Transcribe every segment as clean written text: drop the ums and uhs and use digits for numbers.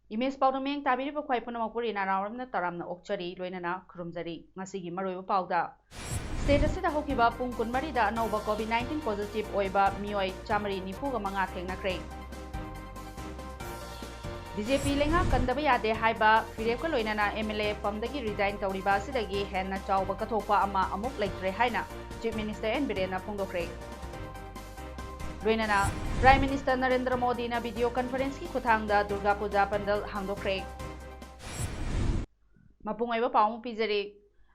Image Paodam Tabiri Kwai Punamapuri Naram Taram Okchari, Luenana, Krumzari, Masigi Maru Pauda. Status the Hokiba Pung Kunmarida Nova COVID 19 positive Oiba Mioi Chamari Nipuga Manga Tenakre. BJP Lenga Kandabaya de Haiba, Fireko Luenana MLA from the resign Tauriba Sidagi, Hena Chow Bakatopa Ama Amuk Lake Rehaina, Chief Minister and Birena Pungokre. Luenana, Prime Minister Narendra Modi na video conference ki kuthangda Durga Puja Pandal Hangdokre. Mapungaiba Paum Pizari.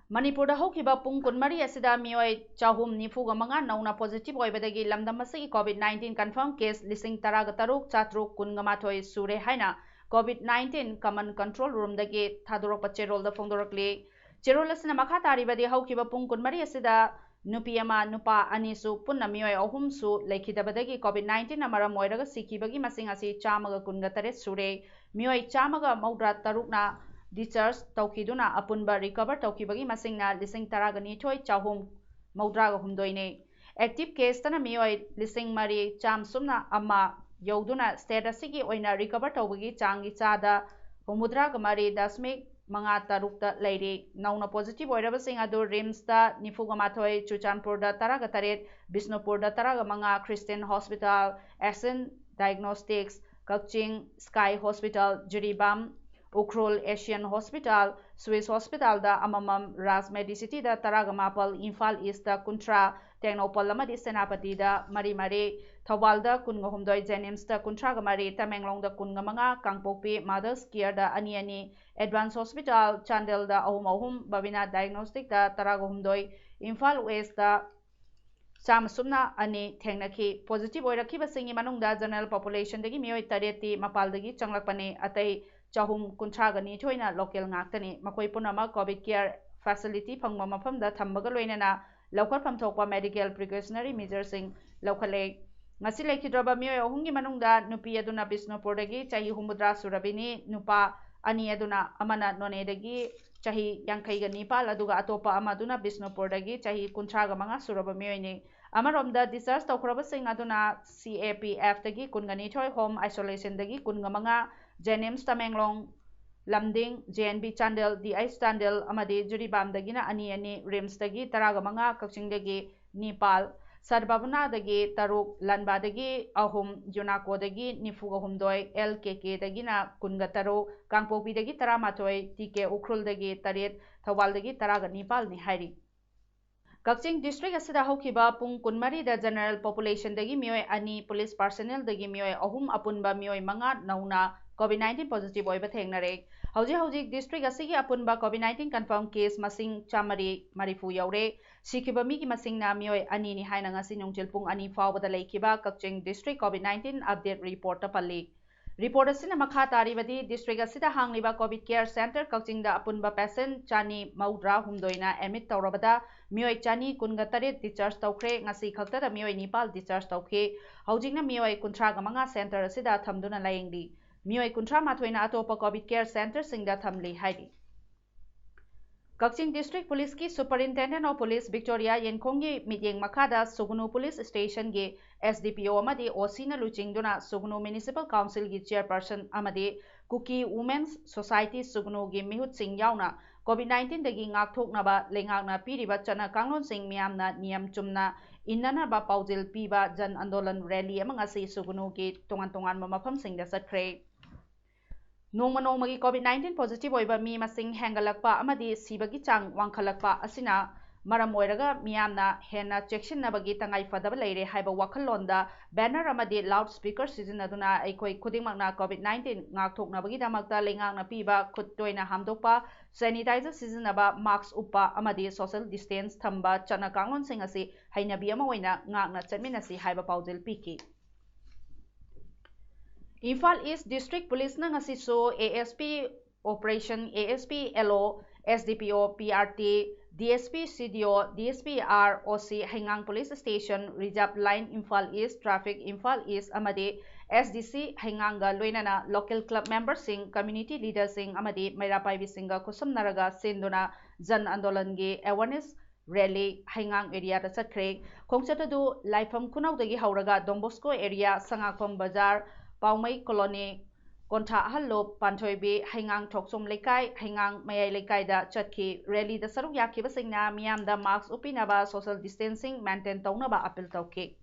Manipur da hokiba pung kunmari asida mioi chahum nifuga manga nauna positive oibadagi lamdamasi COVID-19 confirmed case lising taraga taruk chatruk kungamathoi sure haina COVID-19 common control room dagi thadorok pacherol da fongdorakli cherol asina makha taribadi hokiba pung kunmari asida Nupiama Nupa Anisu Punna mioi ahum su lekhidabadagi COVID-19 amaram oiraga sikibagi masing asi chamaga kungatare sure mioi chamaga maudra tarukna discharge Taukiduna Apunba recover Taukibagi Masingna Lising Taragani Toy Chahum Maudraga Humdoine. Active case Tana Mioi Lising Mari Cham Sumna Amma Yoduna Statusigi Oina recover Taubagi Changi Chada Humudraga Mari Dasmik Mangata Rukta Lady Nauna positive Oirabasing Adu Rimsta Nifugamatoi Chuchanpurda Taragataret Bisnupurda Taraga Manga Christian Hospital Action Diagnostics Kakching Sky Hospital Jiribam Ukrul Asian Hospital, Swiss Hospital da Amamam Ras Medicity da Taragamapal, Infal East da Kuntra, Technopol Lamadi Senapati da Marimari, Thawal da Kungahumdoi Jenims da Kuntragamari, Tamenglong da Kungamanga, Kangpopi, Mothers Care da Aniani, Advanced Hospital, Chandel da Ahum Babina Diagnostic da Taragahumdoi, Infal West da Samasumna Ani Tengnaki, Positive Oirakiba Singi Manungda, General Population dagi Mioi Tareti, Mapaldagi, Changlapane, Atai, Chahum Kuntragani Toina local Naktani, Makoi Punama COVID care facility Pangmama from the Tambagaloinana, local Pamtopa medical precautionary measures in local lake. Masile Kidraba Mio Hungi Manunda, Nupi Aduna Bisno Pordagi, Chahi Humudra Surabini, Nupa, Ani Aduna Amana Nonedagi, Chahi Yankaiga Nipa, Laduga Atopa Amaduna Bisno Pordagi, Chahi Kuntraga Manga Suraba Mioini. Amarom the disaster Tokraba Sing Aduna CAPF Dagi Kungani Toy Home Isolation Dagi Kungamanga. Jenims Tamenglong, Lamding, JNB Chandel, DI Chandel, Amade, Juribam Dagina, Ani, Rims Dagi, Taragamanga, Kakching Dagi, Nepal, Sarbabuna Dagi, Taruk, Lanba Dagi, Ahum, Junako Dagi, Nifuga Humdoi, LKK Dagina, Kungataro, Kangpopi Dagi, Taramatoi, TK Ukrul Dagi, Tarit, Tawal Dagi, Taraga Nepal, Nihari. Kakching District asida hokiba pung kunmari da general population dagi mioi ani police personnel dagi mioi ahum apunba mioi manga nauna COVID-19 positive oiba thengnare. Hauji district asigi apunba COVID-19 confirmed case masing chamari marifu yaure. Sikiba migi masing na mioi ani ni haina ngasi nungchil pung ani fawbada laikiba Kakching District COVID-19 update report tapali. Report asina makha taribadi district asida hangliba COVID care center Kakching da apunba patient chani maudra humdoina admit taurabada mioi chani kungatare discharge taukre ngasi khakta da mioi Nepal discharge taukhe haujingna mioi kuntra gamanga center asida thamduna layengdi mioi kuntra mathoina atopa COVID care center singda thamli haidi. Kakching District Police ki Superintendent of Police Victoria Yenkhonggi mityeng makada Sugunu Police Station ge SDPO amadi OC na luchingduna Sugunu Municipal Council gi Chairperson amadi Kuki Women's Society Sugunu gi mihut sing yauna COVID-19 dagi ngakthoknaba lengakna piriba chana kanglon sing miyamna niyam chumna innana ba paujil piba jan andolan rally amanga si Sugunu gi tongan mafam singda satkre. Nongmagi COVID-19 positive oiba mi masing hengalakpa amadi sibagi chang wangkhalakpa asina maram oiraga miyamna hena checkshinnabagi tangai fadaba leire haiba wakhallonda banner amadi loudspeaker sizinaduna aikoi khudingmakna COVID-19 ngakthoknabagi damakta lengakna piba khuttoina hamdokpa sanitizer sizinaba mask uppa amadi social distance thamba chana kanglon sing asi hainabi ama oina ngakna chatminasi haiba paujil piki. Imphal East District Police na ngasi so ASP Operation ASP LO SDPO PRT DSP CDO DSP ROC Hengang Police Station Reserve Line Imphal East Traffic Imphal East amadi SDC Henganga loinana local club members sing community leaders sing amadi Mairapai Bisinga kusum naraga sinduna Jan Andolan ge awareness rally Hengang area da chatkre khongchatadu Laifam Kunau dagi hauraga Don Bosco area Sangakpam Bazar Paumai Colony Kontha Hallo Pantoibi Hengang Thoksom Lekai Hengang Mayai Lekai da chatki rally da saruk yakhiba singna miyam da mask upinaba social distancing maintain taunaba appeal tauki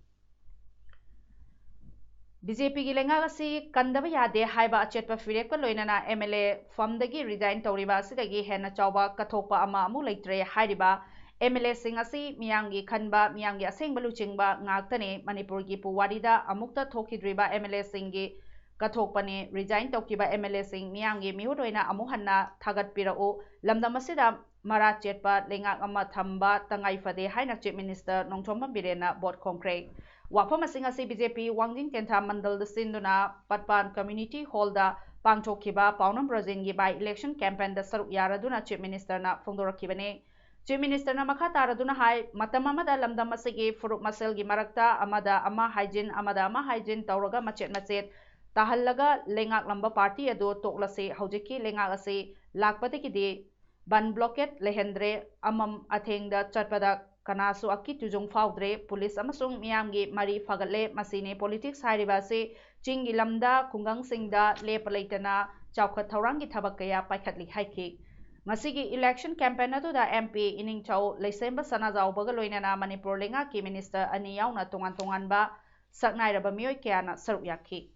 BJP gi lenga asi kandaba yade haiba achetpa firek loinana MLA famdagi resign tawriba sidagi hena chawba kathokpa ama amu leitre hairiba MLA sing asi miyamgi khanba miyamgi asengba luchingba ngaktane Manipur gi puwarida amukta thokidriba MLA singi kathokpane resign tawkiba MLA sing miyamgi mihudoina amu hanna thagat pirau lamdam asida mara chetpa lenga ama thamba tangai fade haina chief minister nongthomba birena bot konkret wafam asing asi BJP wangjing tentha mandal sinduna patpan community hall da pangthokkiba Paodam Rajin gi by election campaign da saruk yaraduna chief minister na phongdorakibane Chief Minister na makha taraduna hai matam amada lamdam asigi furuk masel gi marakta amada ama hygiene tauraga machet tahallaga lengak lamba party adu toklase haujiki lengak ase lakpatiki de ban blockade lehendre amam athengda chatpada kanasu akki tujung faudre police amasung miyamgi mari fagatle masine politics hairiba se chingi lamda kungang singda lepalaitana chawkhat thaurangi thabak kaya paikhatli haiki Masigi election campaign adu da MP ining chau leisemba sana jawbaga loinana Manipur lenga ki minister ani yauna tongan ba saknai raba mioi kya na saruk yakhi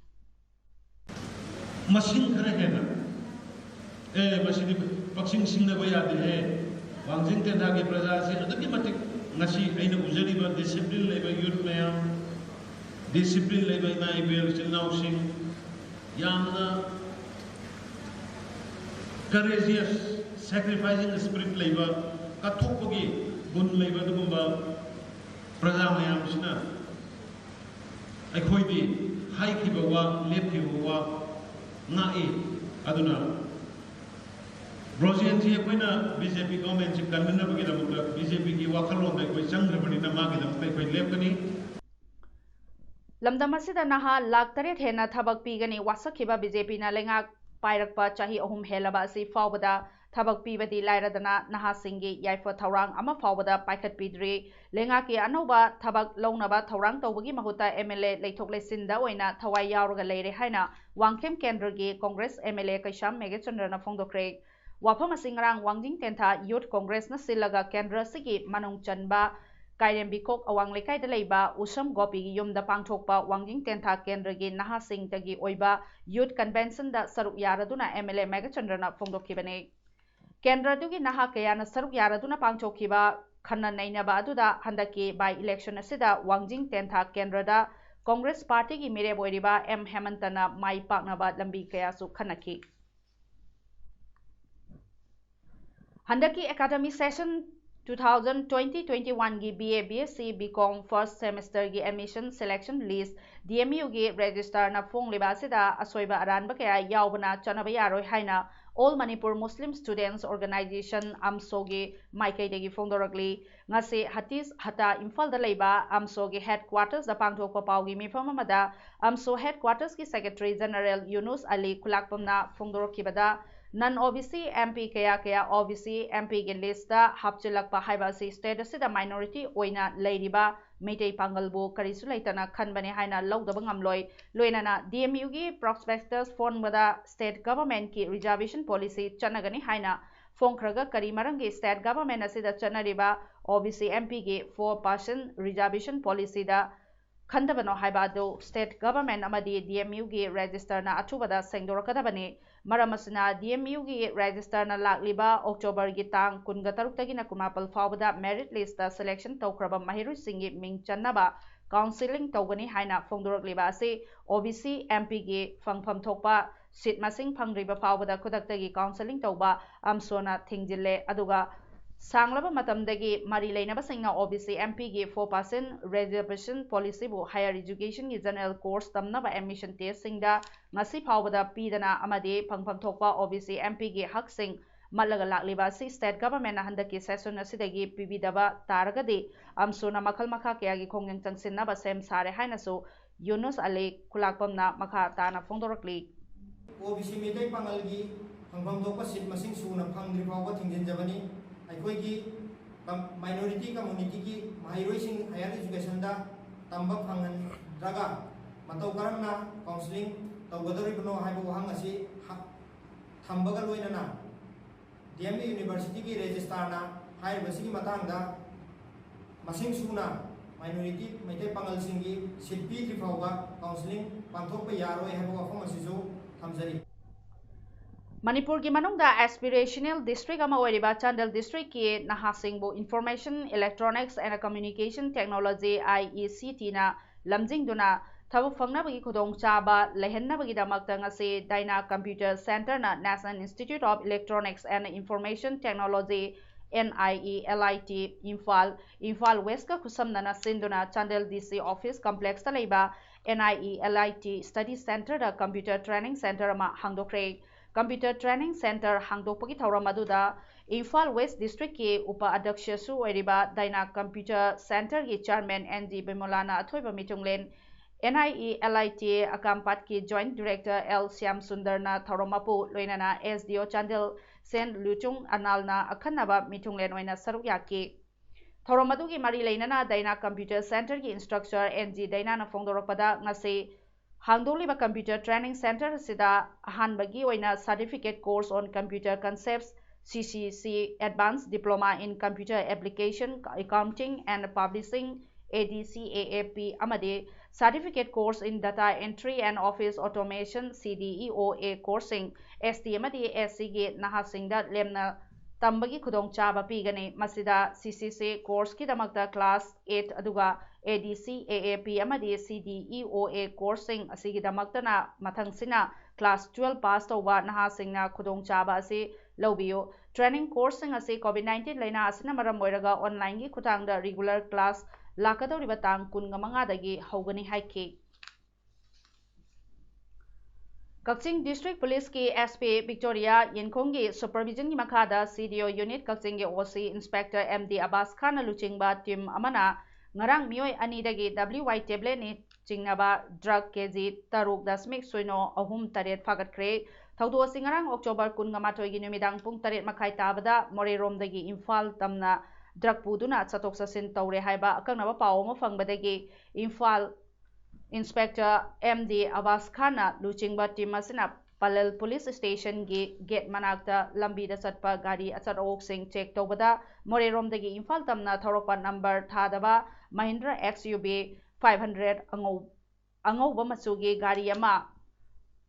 machine khare hena machine paksing singna ba yade he wangjing te na ge praja se adaki matik ngasi aina ujari ba discipline leba youth mayam discipline leba na ibel chilnau sing yamna courageous sacrificing spirit leba kathokpagi gun leba dugumba praja mayam sina akhoi di hai ki bawa lephi bawa ngai aduna Brazilian ji koina BJP government ji kanna bagi da mutta BJP ki wakhalon dai koi changra bani na magi da mutta koi lepkani lamdam asida naha lak tare thena thabak pigani wasakhiba BJP na lenga pairakpa chahi ahum helaba asi fawbada thabak pibadi lairadana naha singi yaifa thawrang ama fawbada paikhat pidri lenga ki anoba thabak launaba thawrang tawbagi mahuta MLA leithok lesinda oina thawai yauraga leire haina wangkhem kendra gi Congress MLA Kaisham Megachandra na phongdokre wafam asingrang wangjing tentha youth Congress na silaga kendra sigi manung chanba Kairem Bikok awang lekai da leiba usam gopi gi yum da pangthokpa wangjing tentha kendra gi naha sing tagi oiba youth convention da saruk yaraduna MLA Megachandra na phongdokkibane kendra dugi naha kaya na saruk yaraduna pangthokkiba khanna nainaba aduda handaki by election asida wangjing tentha kendra da Congress party gi mire boiriba M Hemantana mai paknaba lambi kaya su khanaki handaki academic session 2020-21 gi BA BSc BCom first semester gi admission selection list DMU gi register na phong liba sida asoiba aranba kaya yaubana chanaba yaroi haina All Manipur Muslim Students Organization AMSO gi maikai degi phongdorakli ngase hatis hata Imphal da leiba AMSO gi headquarters da pangthokpa pawgi mifam amada AMSO headquarters gi secretary general Yunus Ali Kulakpamna phongdorakhibada non OBC MP kaya OBC MP gi list da hapchilakpa haiba si state asida minority oina leiriba Meitei Pangalbu karisu leitana khanbane haina lawdaba ngamloi loinana DMU gi prospectus form bada state government ki reservation policy chanagani haina phongkhraga kari marangi state government asida chanariba OBC MP gi 4% reservation policy da khandabano haiba do state government amadi DMU gi register na athubada sengdorakadabani maramasina DMU gi register na lakliba October gi tang 13 tagi na 19 fawbada merit list da selection tawkraba mahiru singi ming channaba counseling tawgani haina phongdorakliba ase OBC MP gi phangpham thokpa seat masing phangriba fawbada khudaktagi counseling tawba amsona thingjille aduga सांगलबा मतमदगी मरी लेनबसिंगना OBC MP गी 4% reservation policy bu higher education gi general course tamnaba admission test singda ngasi phawbada pidana amade phangpham thokpa OBC MP gi haksing malaga lakliba si state government na handaki session asidagi pibidaba taragadi amsuna makhal makha kya gi khongyang changsinna sem sare hainasu Yunus Ali kulakpamna makha tana phongdorakli OBC metai pangalgi phangpham thokpa sit masing suna phangdri phawba thingjin jabani अखोई minority community की महाइरोइसिंग higher education दा तंबा फंगन द्रगा मतौ करमना counselling तौगदरिबनो हाइबो वहां असि थंबगा लोइनना DMU university की रजिस्ट्रार ना हायर बसिगी मतंगदा मसिंग सुना माइनॉरिटी मैते पंगल सिंगी सिपी त्रिफावगा काउंसलिंग पांथोकपा यारोय हाइबो वफम असिजु थमजरी Manipur ki manungda aspirational district ama oiriba Chandel district ki nahasingbu Information Electronics and Communication Technology IECT na lamjingduna thabuk fangnabagi khudong chaba lehenabagi damakta ngase Daina Computer Center na National Institute of Electronics and Information Technology NIELIT Imphal West ka khusamna na sinduna Chandel DC office complex ta leiba NIELIT Study Center da Computer Training Center ama hangdokre Computer Training Center hangdokpagi thauram aduda Imphal West District ki upa adyaksha su oiriba Daina Computer Center ki chairman ND Bimolana athoiba mitunglen NIELIT akampat ki joint director L Syam Sundar na thauromapu loinana SDO Chandel Sen Luchung Analna akhanaba mitunglen oina saruk yaki thauram adugi mari leinana Daina Computer Center ki instructor NG Daina na phongdorapada ngase Hangdoliba Computer Training Center sida ahanbagi oina certificate course on computer concepts CCC Advanced Diploma in Computer Application Accounting and Publishing ADCAAP amade certificate course in data entry and office automation CDEOA coursing ST amade SC ge nahasingda lemna tambagi khudong chaba pigani masida CCC course ki damakta class 8 aduga ADCAAP amadi CDEOA coursing asigi damaktana mathangsina class 12 pass tawba nahasingna khudong chaba asi lawbiyo training coursing asi COVID-19 laina asina maram moiraga online gi khutangda regular class lakadoriba tang 15 dagi hawgani haiki Kakching District Police ki SP Victoria Yenkhonggi supervision ki makhada CDO unit Kakching ki OC Inspector MD Abbas Khan luchingba team amana ngarang mioi ani dagi WY tablet ni chingnaba drug kg taruk dasmik soino ahum taret fagatkhre thaudo singarang October 18 gi numidang pung taret makhai tabada Morerom dagi Imphal tamna drug puduna chatok sasin tawre haiba akangnaba paw mo fangbadagi Imphal Inspector MD Abbas Khanna luchingba team asina Palal Police Station gi gate manakta lambi da chatpa gari achar ok sing check tawbada Morerom dagi Imphal tamna thorokpa number thadaba Mahindra XUV 500 angauba machugi gari ama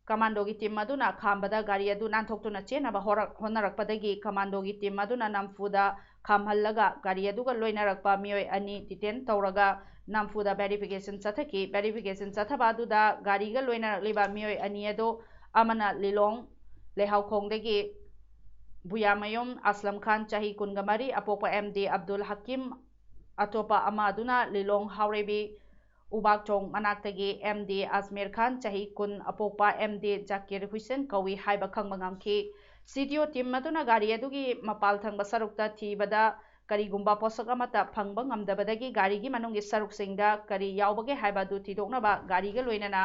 Commando gi team aduna khambada gari adu nanthokuna chenaba honarakpadagi Commando gi team aduna namfuda khamhallaga gari aduga loinarakpa mioi ani detain tawraga namfuda verification chathaba aduda gariga loinarakliba mioi ani ado amana lilong lehaukongdagi Buyamayom Aslam Khan chahi 19 apopa MD Abdul Hakim atopa ama aduna lilong haurebi Ubakchong manaktagi MD Azmir Khan chahi 10 apopa MD Zakir Hussein kawi haiba khangmangamki CDO team aduna gari adugi mapal thangba sarukta thibada karigumba posak amata phangba ngamdabadagi gari gi manungi saruksingda kari yaubage haiba du thidoknaba gari ga loinana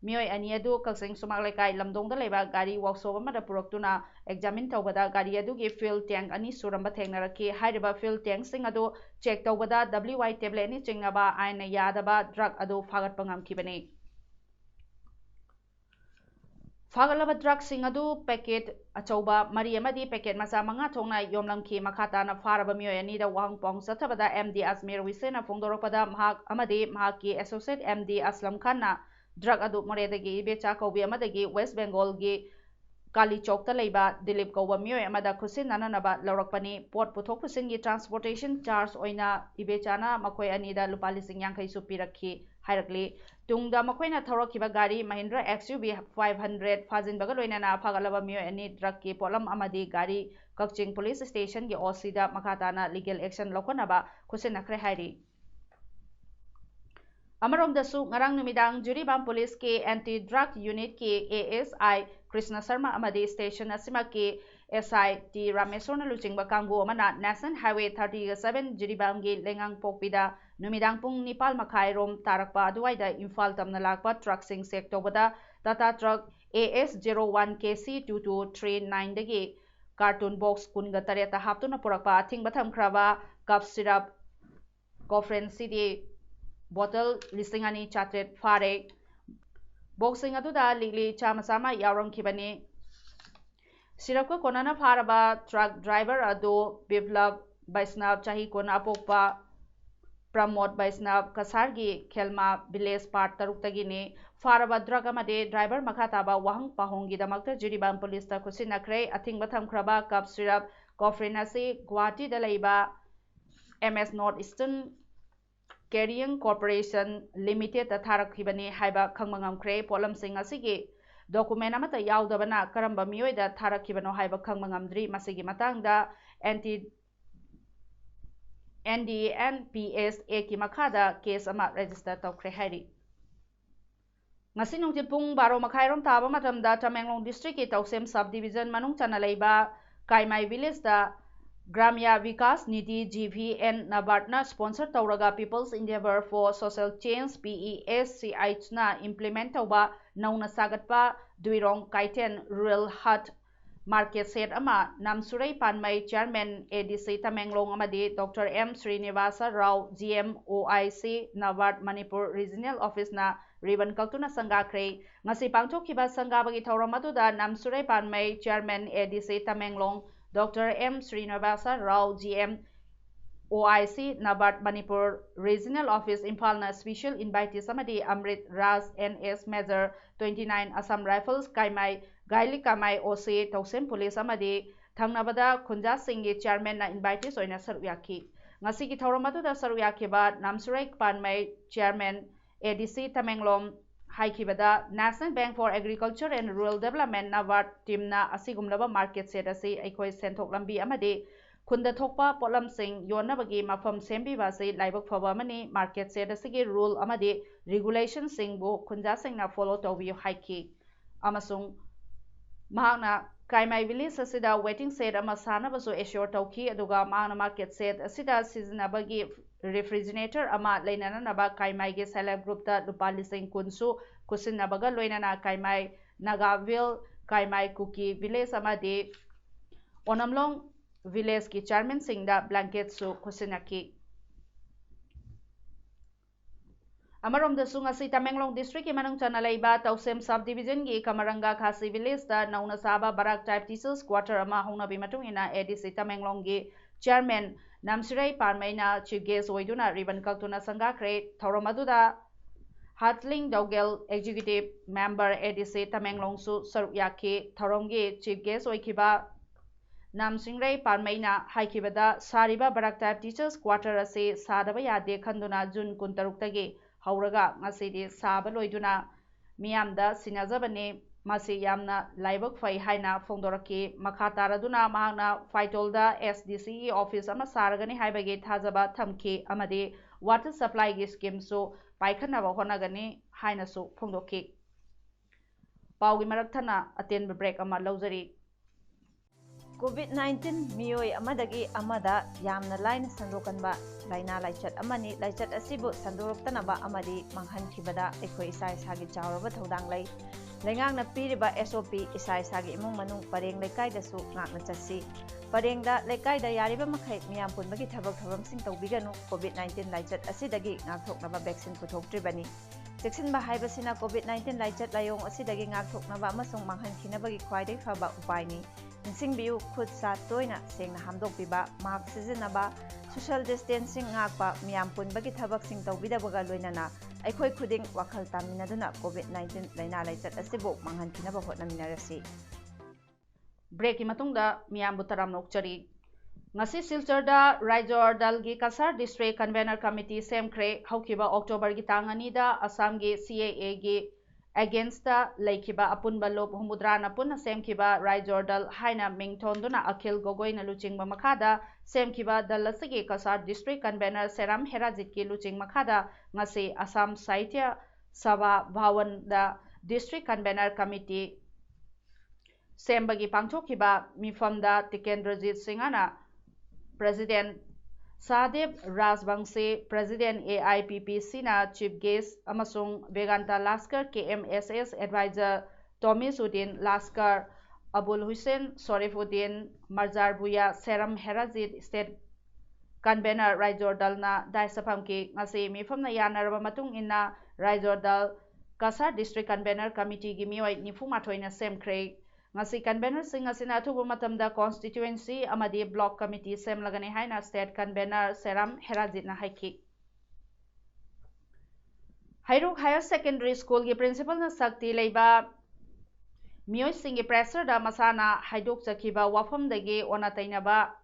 mioi ani adu Kakching Sumaklaikai lamdongda leba gari workshop amada puroktuna examine tawbada gari adugi fuel tank ani suramba thengnaraki hairiba fuel tank sing adu check tawbada WY tablet ni chingnaba aina yadaba drug adu fagat pangamkibani Fagalaba drug sing adu packet achauba mari amadi packet macha manga thongna yomlamki makhata na faraba mioi ani da wang pong sathabada MD Azmir Wisena phongdoropada mahak amadi mahaki associate MD Aslam Khan na drug adu moredagi becha kaubi amadagi West Bengal gi Kali Chokta Leiba Dilip Kauba Mioy Amada Kusin Nananaba Laurakpani Port Puthok Pusingi Transportation Charge Oina Ibechana Makoi Anida Lupali Singyang Kai Supiraki Hairakli Tungda Makoina Thorokiba Gari Mahindra XUV 500 Fazin Bagaloina Pagalaba Mioy Ani Draki Polam Amadi Gari Kakching Police Station Gi Osida Makatana Legal Action Lokonaba Kusin Nakre Hari Amarom dasu ngarang numidang Juribam Police ke Anti-Drug Unit ke ASI Krishna Sharma amadi Station asima ke SI T Rameswarna luchingba kanggo amana National Highway 37 Juribam ge lengang pokpida numidang pung nipal makai rom tarakpa aduwaida Imphal tamna lakpa truck sing sek tobada Tata truck AS01 KC2239 dagi cartoon box kunga tareta haptuna purakpa athingba thamkraba cup syrup conference city bottle lisingani chatret fare boxing aduda ligli chamasama yaram kibani sirapka konana faraba truck driver ado biplab Vaishnav chahi kona apokpa Pramod Vaishnav kasargi khelma village part taruktagini faraba drug amade driver makhataba wahang pahongi damakta Jiribam police ta kusinakre athingba thamkraba cup syrup cofrinasi Guwahati da leiba MS North Eastern Carrying Corporation Limited Tharakibani Haiba Kangmangamkre Polam Singh Asigi document amata yaudabana karamba miyoida Tharakibano Haiba Kangmangamdri Masigi Matangda NDNPS Eki Makada case ama register tawkre hari ngasi nungtil pung baro makhairom taba matamda Tamenglong district ki Tausem subdivision manung chana leiba Kaimai village da Gramya Vikas Nidhi GVN Nabartna sponsor Tauraga People's Endeavor for Social Change PESCI na implement tauba nauna sagatpa Duirong Kaiten Rural Hut Market Set ama Namsurai Panmai Chairman ADC Tamenglong amadi Dr. M Srinivasa Rao GM OIC Nabart Manipur Regional Office na Ribbon Kaltuna Sangakre ngasi pangthokhiba sangabagi thauram aduda Namsurai Panmai Chairman ADC Tamenglong Dr. M. Srinivasa Rao GM OIC Nabat Manipur Regional Office Imphal Special Invitee Samadi Amrit Raj NS Major 29 Assam Rifles Kaimai Gaili Kamai OC Tausem Police Amadi Thangnabada Khunja Singh Chairman na Invitee Soina Saruyaki Ngasi ki Thauramadu da Saruyaki ba Namsurai Panmai Chairman ADC Tamenglong Haikibada National Bank for Agriculture and Rural Development Navat Timna Asigumlaba Market Set Asi Aikoi Senthok Lambi Amadi Kunda Thokpa Polam Singh Yonabagi Mafam Sembi Vasi Laibak Fawamani Market Set Asigi Rule Amadi Regulation Singh Bu Kunja Singh na follow Tobiyo Haiki Amasung Mahana Kaimai Village Asida Waiting Set Amasana Basu Assure Tauki Aduga Mahana Market Set Asida Seasonabagi Refrigerator ama Lainana Naba Kaimai ge Celeb Group ta Lupali Singh Kunsu Kusin Nabaga Loinana Kaimai Nagaville Kaimai Kuki Village Amadi Onamlong Village ki Chairman Singh da Blanket Su Kusinaki Amarom da Sunga Si Tamenglong District ki Manung Chana Leiba Tausem Subdivision gi Kamaranga Khasi Village da Nauna Saba Barak Type Teachers Quarter ama Hongna Bimatung ina ADC Tamenglong gi Chairman Namsurai Panmaina Chief Guest Oiduna Ribbon Kaltuna Sangakre Thauromaduda Hatling Dogel Executive Member ADC Tamenglong Su Sarukyaki Thaurongi Chief Guest Oikiba Namsingrai Panmaina Haikibada Sariba Barak Type Teachers Quarter Ase Sadaba Yade Khanduna June Kuntaruktagi Hauraga Ngasidi Saba Loiduna Miyamda Sinazabane Masi Yamna Laibak Fai Haina Fongdoraki Makataraduna Mahana Faitolda SDCE Office Ama Saragani Haibagi Tazaba Thamki Amadi Water Supply Scheme So Paikanava Honagani Haina So Fongdoki Paugi Marathana Aten Break Ama Lauzari COVID-19 miyoi amadagi amada yamna line sandokanba laina laichat amani laichat asibu sandoroktanaba amadi manghankhibada ekhoi isai sagi chawraba thodang lai lengang na piriba SOP isai sagi imung manung pareng lekai da su ngakna chasi pareng da lekai da yariba makhai miyam punbagi thabak thabam sing tawbiganu COVID-19 laichat asidagi ngakthoknaba vaccine puthoktribani Seksinba haibasina COVID-19 laichat layong asidagi ngakthoknaba amasung manghankinabagi khwaidai faba upaini Insingbiu khud sa toina sengna hamdokpiba mask sizinaba social distancing ngakpa miyam punbagi thabak sing tawbidabaga loinana aikhoi khuding wakhal taminaduna COVID-19 laina laichat asibu manghankinaba hotnaminarasi break की मतुंगदा मियाम बुतराम नोकचरी ngasi silchar raijor dal gi kasar district convener committee semkhre haukiba october gi tangani da assam gi CAA gi against the laikiba apunba lob humudrana punna semkiba raijor dal haina mingthonduna akhil gogoi na luchingba makhada semkiba dal asigi kasar district convener seram herajit ki luching makhada ngasi assam saitya sabha bhawan da district convener committee sembagi pangthokkiba mifamda tikendrajit singana President Sadev Rajbangse, President AIPPC na Chief Guest amasung Veganta Laskar KMSS Advisor Tomisuddin Laskar, Abul Hussein Sorifuddin Marjar Buya Seram Herajit State Convener Raijor Dal na Daisapamki ngasi mifamna yanaraba matung inna Raijor Dal Kasar District Convener Committee gi mioi nifumathoi na semkhre ngasi convener sing asina thubu matamda constituency amadi block committee semlagani haina state convener Seram Herajit na haiki Hairuk Higher Secondary School gi principal na sakti leiba mioi sing gi pressure da masana haidok chakiba wafam dagi ona tainaba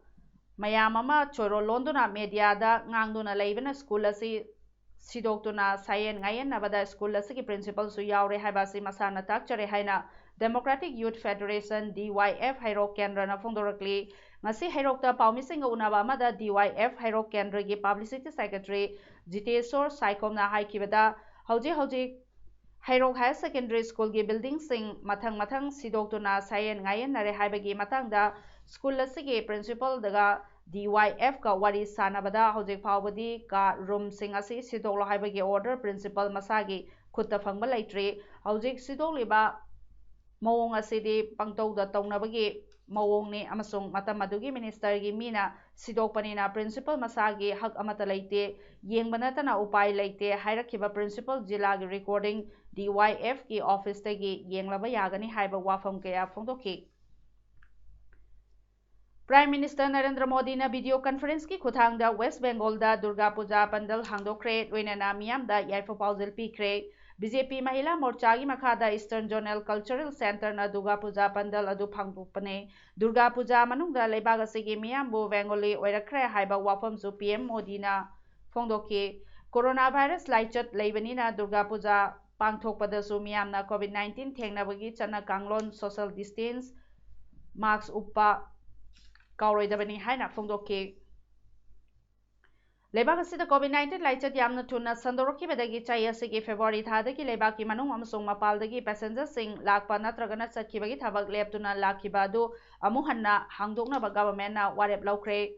mayam ama choro londuna media da ngangduna leibana school asi sidoktuna sayen ngayen nabada school asi gi principal su yaure haibasi masana takchare haina Democratic Youth Federation DYF Hairok Kendra na phongdorakli ngasi Hairok ta paumising unaba amada DYF Hairok Kendra gi Publicity Secretary Jitesor Saikom na haikibada hauji Hairok Higher Secondary School gi building sing mathang sidoktuna sayen ngayen nare haibagi matangda school asigi principal daga DYF ka wari sanabada hauji phawbadi ka room sing asi sidoklo haibagi order principal masagi khutta phangba laitri hauji sidokliba mawong asidi pangtawda tawnabagi mawongni amasung matamadugi minister gi mina sidokpanina principal masagi hak amata laite yengbanatana upai laite hairakhiba principal jila gi recording DYF ki office tagi yenglaba yagani haiba wafam kaya phongdoki Prime Minister Narendra Modi na video conference ki khuthangda West Bengal da Durga Puja pandal hangdokre loinana miyamda yaifo paujil pikre BJP Mahila Morcha gi makhada Eastern Zonal Cultural Center na Durga Puja pandal adu phangpane Durga Puja manungda leibaga sigi miyambu Bengali oirakre haiba wafam su PM Modi na phongdoki coronavirus laichat leibani na Durga Puja pangthokpada su miyamna COVID-19 thengnabagi chana kanglon social distance mask uppa kauroidabani haina phongdoki Lebak asida COVID-19 laichat yamna thuna sandoroki bedagi chai asigi February thadagi lebaki manung amasung mapaldagi passenger sing lakpa natragana chatkibagi thabak leptuna lakhiba adu amuhanna hangdokna government na warep laukre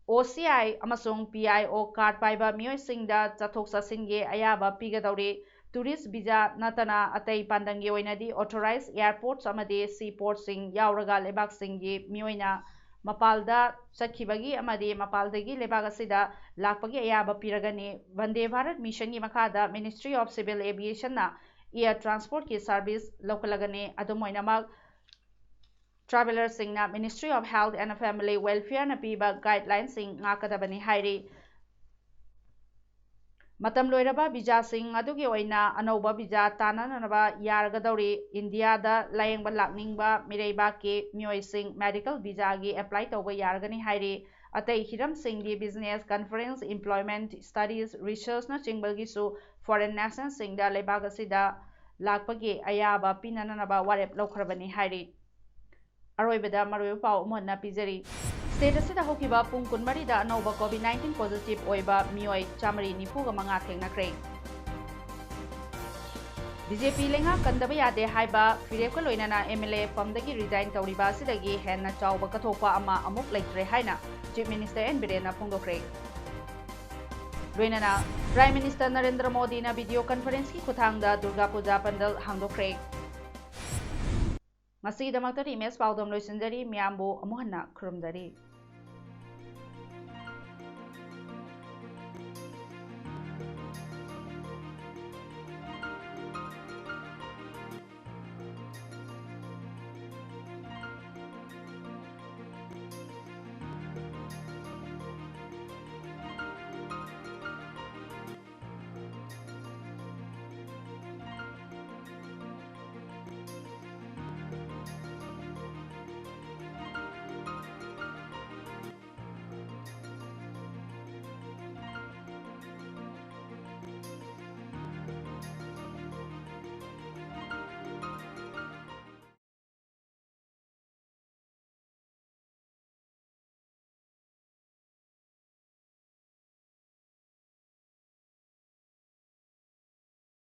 OCI amasung PIO card paiba mioi singda chathok sasinge ayaba pigadawri tourist visa natana atai pandangi oinadi authorized airports amadi seaports sing yauraga lebak singi mioina Mapalda Sakhibagi Amadi Mapaldagi Lebagasida Lakpagi Ayaba Piragani Vande Bharat Mission gi Makada Ministry of Civil Aviation na Air Transport ki service lokalagani adumoinamak traveler sing na Ministry of Health and Family Welfare na piba guidelines sing ngakadabani hairi Matam loiraba visa sing adugi oina anoba visa tananaba yargadawri India da layengba lakningba miraiba ke mioi sing medical visa gi apply tawba yargani hairi atai hiram sing di business conference employment studies research na chingbagi su foreign nations sing da lebaga sida lakpagi ayaba pinananaba warep lokhrabani hairi aroibada maroi pau monna pijari State asida hokiba pung kunmari da anauba COVID-19 positive oiba mioi chamari nifuga manga thengnakre BJP lenga kandaba yade haiba fireka loinana MLA famdagi resign tawriba sidagi henna chawba kathopa ama amuk leitre haina Chief Minister N Birena phongdokre loinana Prime Minister Narendra Modi na video conference ki khuthangda Durga Puja pandal hangdokre Masi damakta image Paodam loisinjari miyambu amuhanna khurumdari